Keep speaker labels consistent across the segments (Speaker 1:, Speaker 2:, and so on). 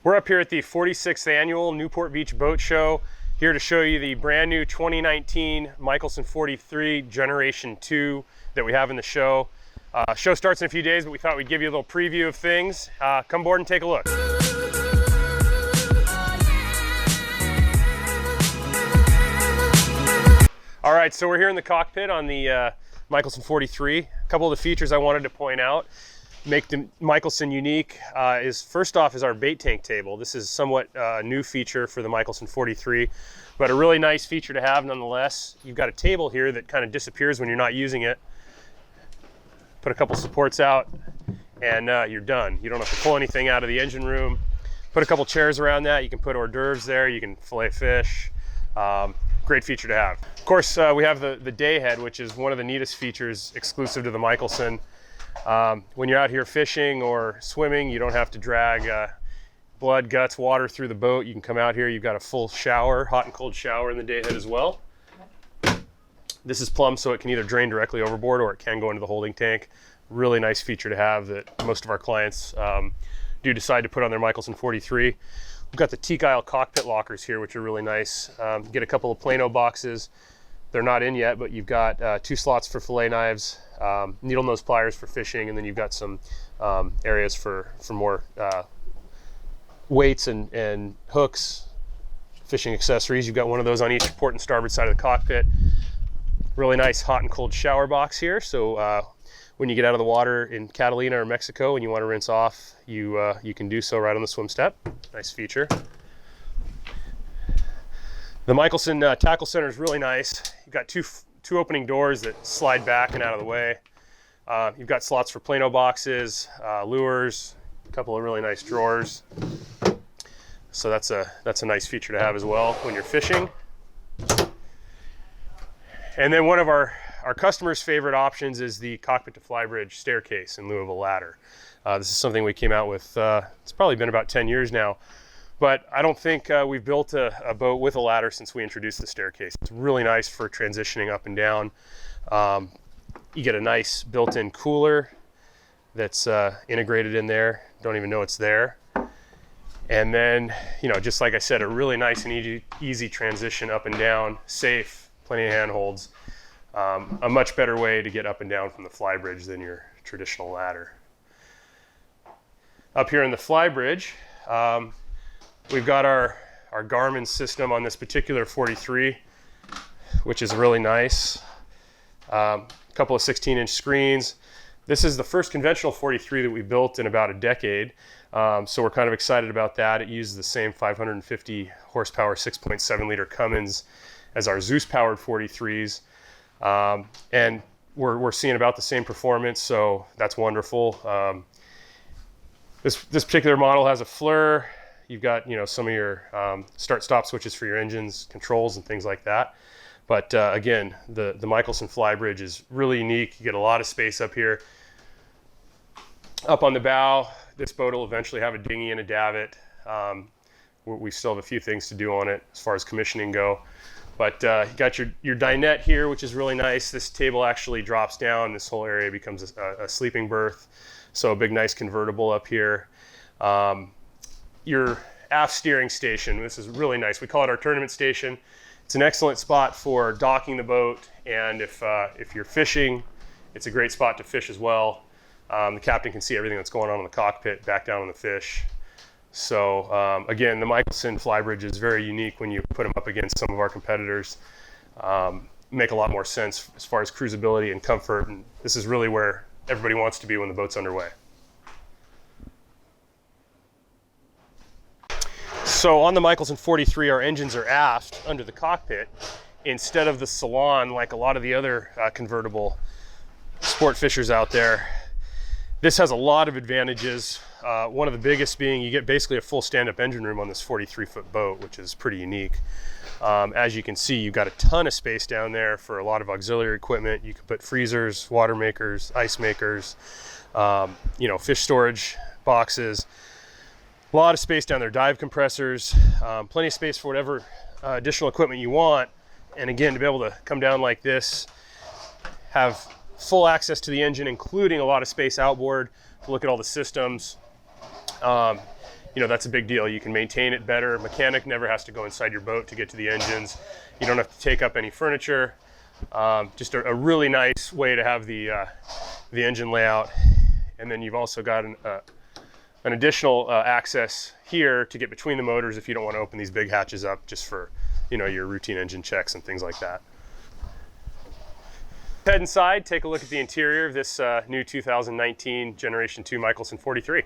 Speaker 1: We're up here at the 46th annual Newport Beach Boat Show, here to show you the brand new 2019 Mikelson 43 Generation 2 that we have in the show. Show starts in a few days, but we thought we'd give you a little preview of things. Come aboard and take a look. All right, so we're here in the cockpit on the Mikelson 43. A couple of the features I wanted to point out, make the Mikelson unique, is first off is our bait tank table. This is somewhat a new feature for the Mikelson 43, but a really nice feature to have nonetheless. You've got a table here that kind of disappears when you're not using it. Put a couple supports out and you're done. You don't have to pull anything out of the engine room. Put a couple chairs around that. You can put hors d'oeuvres there. You can fillet fish. Great feature to have. Of course, we have the day head, which is one of the neatest features exclusive to the Mikelson. When you're out here fishing or swimming, you don't have to drag blood, guts, water through the boat. You can come out here, you've got a full shower, hot and cold shower in the day head as well. This is plumbed so it can either drain directly overboard or it can go into the holding tank. Really nice feature to have that most of our clients do decide to put on their Mikelson 43. We've got the teak aisle cockpit lockers here, which are really nice. Get a couple of Plano boxes. They're not in yet, but you've got 2 slots for fillet knives, needle nose pliers for fishing, and then you've got some areas for more weights and hooks, fishing accessories. You've got one of those on each port and starboard side of the cockpit. Really nice hot and cold shower box here. So when you get out of the water in Catalina or Mexico and you want to rinse off, you can do so right on the swim step. Nice feature. The Mikelson tackle center is really nice. You've got two opening doors that slide back and out of the way. You've got slots for Plano boxes, lures, a couple of really nice drawers. So that's a nice feature to have as well when you're fishing. And then one of our customers' favorite options is the cockpit to flybridge staircase in lieu of a ladder. This is something we came out with, it's probably been about 10 years now, but I don't think we've built a boat with a ladder since we introduced the staircase. It's really nice for transitioning up and down. You get a nice built-in cooler that's integrated in there. Don't even know it's there. And then, just like I said, a really nice and easy transition up and down, safe. Plenty of handholds. A much better way to get up and down from the flybridge than your traditional ladder. Up here in the flybridge, we've got our Garmin system on this particular 43, which is really nice. A couple of 16-inch screens. This is the first conventional 43 that we built in about a decade, so we're kind of excited about that. It uses the same 550 horsepower 6.7 liter Cummins as our Zeus-powered 43s, and we're seeing about the same performance, so that's wonderful. This particular model has a FLIR. You've got some of your start-stop switches for your engines, controls, and things like that. But again, the Mikelson flybridge is really unique. You get a lot of space up here. Up on the bow, this boat will eventually have a dinghy and a davit. We still have a few things to do on it as far as commissioning go. But you got your dinette here, which is really nice. This table actually drops down. This whole area becomes a sleeping berth. So a big, nice convertible up here. Your aft steering station, this is really nice. We call it our tournament station. It's an excellent spot for docking the boat. And if you're fishing, it's a great spot to fish as well. The captain can see everything that's going on in the cockpit, back down on the fish. So again, the Mikelson flybridge is very unique when you put them up against some of our competitors. Make a lot more sense as far as cruisability and comfort, and this is really where everybody wants to be when the boat's underway. So on the Mikelson 43, our engines are aft under the cockpit instead of the Salon like a lot of the other convertible sport fishers out there. This has a lot of advantages. One of the biggest being you get basically a full stand-up engine room on this 43-foot boat, which is pretty unique. As you can see, you've got a ton of space down there for a lot of auxiliary equipment. You can put freezers, water makers, ice makers, fish storage boxes. A lot of space down there, dive compressors, plenty of space for whatever additional equipment you want. And again, to be able to come down like this, have full access to the engine, including a lot of space outboard to look at all the systems. that's a big deal. You can maintain it better. Mechanic never has to go inside your boat to get to the engines. You don't have to take up any furniture. Just a really nice way to have the engine layout. And then you've also got an additional access here to get between the motors if you don't want to open these big hatches up just for, your routine engine checks and things like that. Head inside, take a look at the interior of this new 2019 Generation 2 Mikelson 43.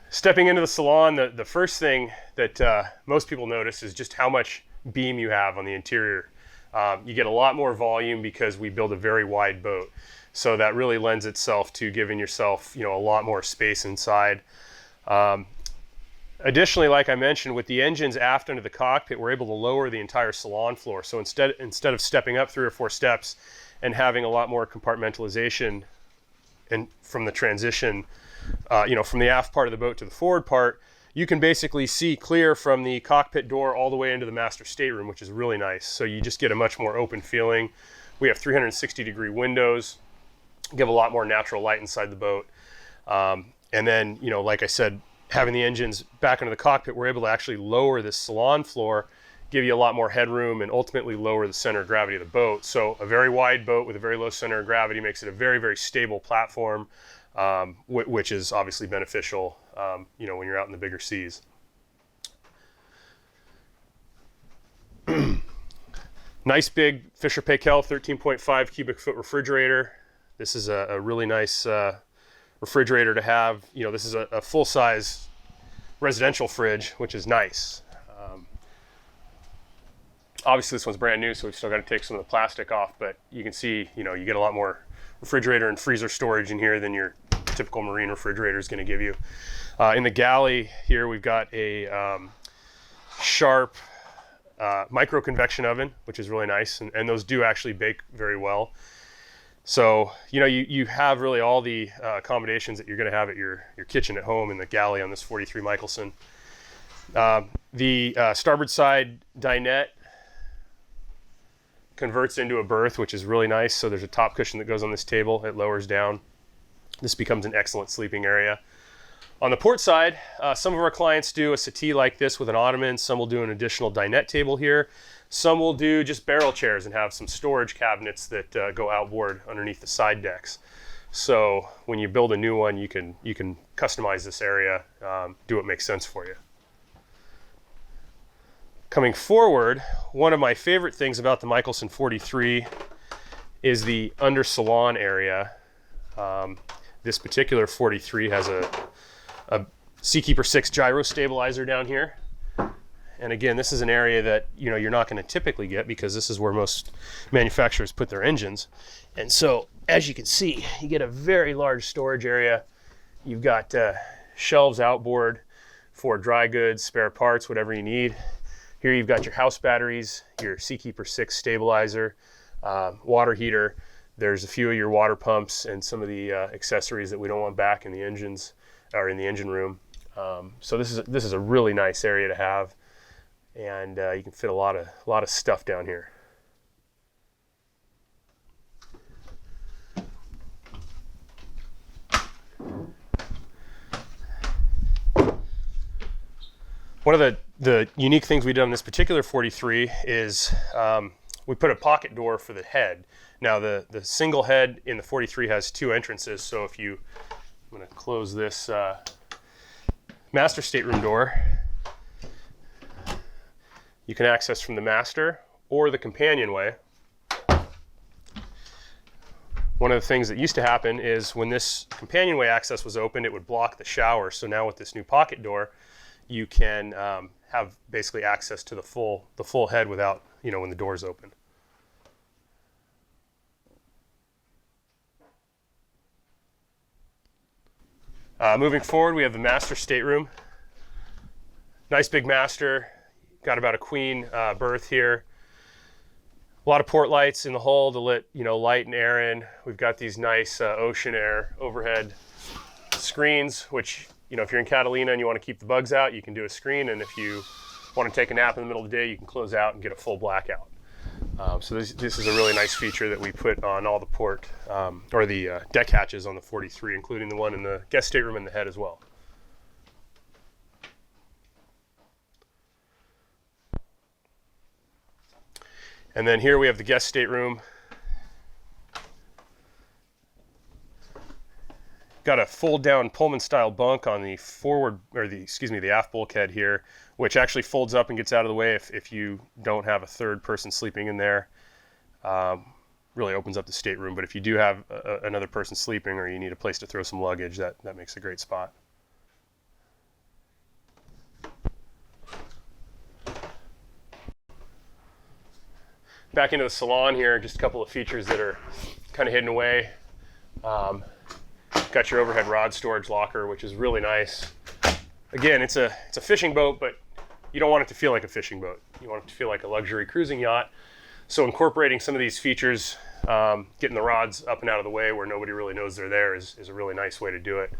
Speaker 1: Stepping into the Salon, the first thing that most people notice is just how much beam you have on the interior. You get a lot more volume because we build a very wide boat. So that really lends itself to giving yourself, a lot more space inside. Additionally, like I mentioned, with the engines aft under the cockpit, we're able to lower the entire salon floor. So instead of stepping up 3 or 4 steps and having a lot more compartmentalization and from the transition, from the aft part of the boat to the forward part, you can basically see clear from the cockpit door all the way into the master stateroom, which is really nice. So you just get a much more open feeling. We have 360-degree windows, give a lot more natural light inside the boat. And then, like I said, having the engines back into the cockpit, we're able to actually lower this salon floor, give you a lot more headroom, and ultimately lower the center of gravity of the boat. So a very wide boat with a very low center of gravity makes it a very, very stable platform, which is obviously beneficial, when you're out in the bigger seas. Nice big Fisher Paykel 13.5 cubic foot refrigerator. This is a really nice refrigerator to have. This is a full-size residential fridge, which is nice. Obviously this one's brand new, so we've still got to take some of the plastic off, but you can see, you get a lot more refrigerator and freezer storage in here than your typical marine refrigerator is going to give you. In the galley here, we've got a Sharp micro convection oven, which is really nice, and those do actually bake very well. So, you have really all the accommodations that you're going to have at your kitchen at home in the galley on this 43 Mikelson. The starboard side dinette converts into a berth, which is really nice. So there's a top cushion that goes on this table. It lowers down. This becomes an excellent sleeping area. On the port side, some of our clients do a settee like this with an ottoman. Some will do an additional dinette table here. Some will do just barrel chairs and have some storage cabinets that go outboard underneath the side decks. So when you build a new one, you can customize this area, do what makes sense for you. Coming forward, one of my favorite things about the Mikelson 43 is the under salon area. This particular 43 has a Seakeeper 6 gyro stabilizer down here. And again, this is an area that you're not going to typically get because this is where most manufacturers put their engines. And so, as you can see, you get a very large storage area. You've got shelves outboard for dry goods, spare parts, whatever you need. Here you've got your house batteries, your Seakeeper 6 stabilizer, water heater. There's a few of your water pumps and some of the accessories that we don't want back in the engines or in the engine room. So this is a really nice area to have, and you can fit a lot of stuff down here. One of the unique things we did on this particular 43 is we put a pocket door for the head. Now the single head in the 43 has 2 entrances, so I'm going to close this master stateroom door. You can access from the master or the companionway. One of the things that used to happen is when this companionway access was opened, it would block the shower. So now with this new pocket door, you can have basically access to the full head without, when the door's open. Moving forward, we have the master stateroom. Nice big master. Got about a queen berth here. A lot of port lights in the hull to let light and air in. We've got these nice ocean air overhead screens, which if you're in Catalina and you want to keep the bugs out, you can do a screen, and if you want to take a nap in the middle of the day, you can close out and get a full blackout. So this is a really nice feature that we put on all the port, or the deck hatches on the 43, including the one in the guest stateroom in the head as well. And then here we have the guest stateroom. Got a fold down Pullman style bunk on the forward, or the aft bulkhead here, which actually folds up and gets out of the way if you don't have a third person sleeping in there. Really opens up the stateroom, but if you do have another person sleeping or you need a place to throw some luggage, that makes a great spot. Back into the salon here, just a couple of features that are kind of hidden away. Got your overhead rod storage locker, which is really nice. Again, it's a fishing boat, but you don't want it to feel like a fishing boat. You want it to feel like a luxury cruising yacht. So incorporating some of these features, getting the rods up and out of the way where nobody really knows they're there is a really nice way to do it.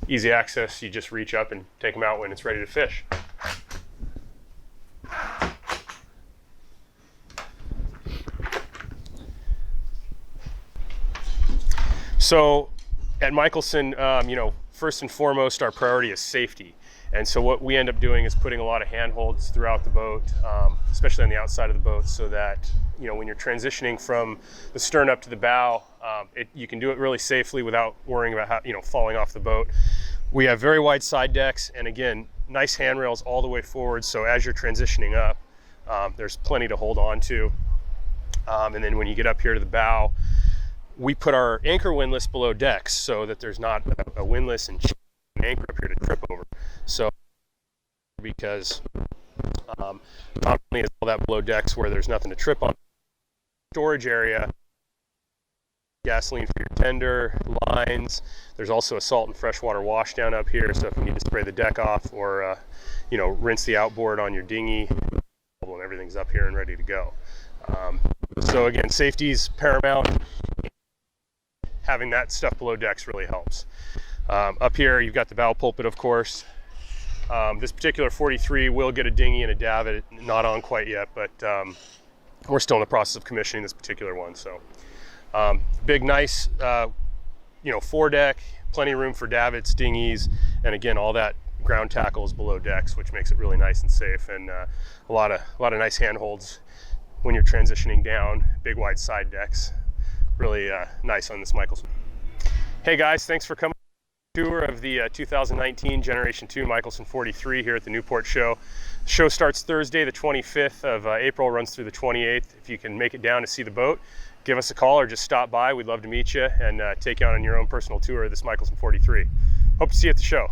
Speaker 1: Easy access, you just reach up and take them out when it's ready to fish. So at Mikelson, first and foremost, our priority is safety. And so what we end up doing is putting a lot of handholds throughout the boat, especially on the outside of the boat, so that, when you're transitioning from the stern up to the bow, you can do it really safely without worrying about falling off the boat. We have very wide side decks, and again, nice handrails all the way forward. So as you're transitioning up, there's plenty to hold on to. And then when you get up here to the bow, we put our anchor windlass below decks so that there's not a windlass and anchor up here to trip over. So because not only is all that below decks where there's nothing to trip on, storage area, gasoline for your tender, lines. There's also a salt and freshwater wash down up here, so if you need to spray the deck off or rinse the outboard on your dinghy, everything's up here and ready to go. So again, safety's paramount. Having that stuff below decks really helps. Up here, you've got the bow pulpit, of course. This particular 43 will get a dinghy and a davit, not on quite yet, but we're still in the process of commissioning this particular one. So big, nice, foredeck, plenty of room for davits, dinghies, and again, all that ground tackle is below decks, which makes it really nice and safe, and a lot of nice handholds when you're transitioning down. Big, wide side decks. Really nice on this Mikelson. Hey guys, thanks for coming to the tour of the 2019 Generation 2 Mikelson 43 here at the Newport show. The show starts Thursday the 25th of April, runs through the 28th. If you can make it down to see the boat, give us a call or just stop by. We'd love to meet you and take you on your own personal tour of this Mikelson 43. Hope to see you at the show.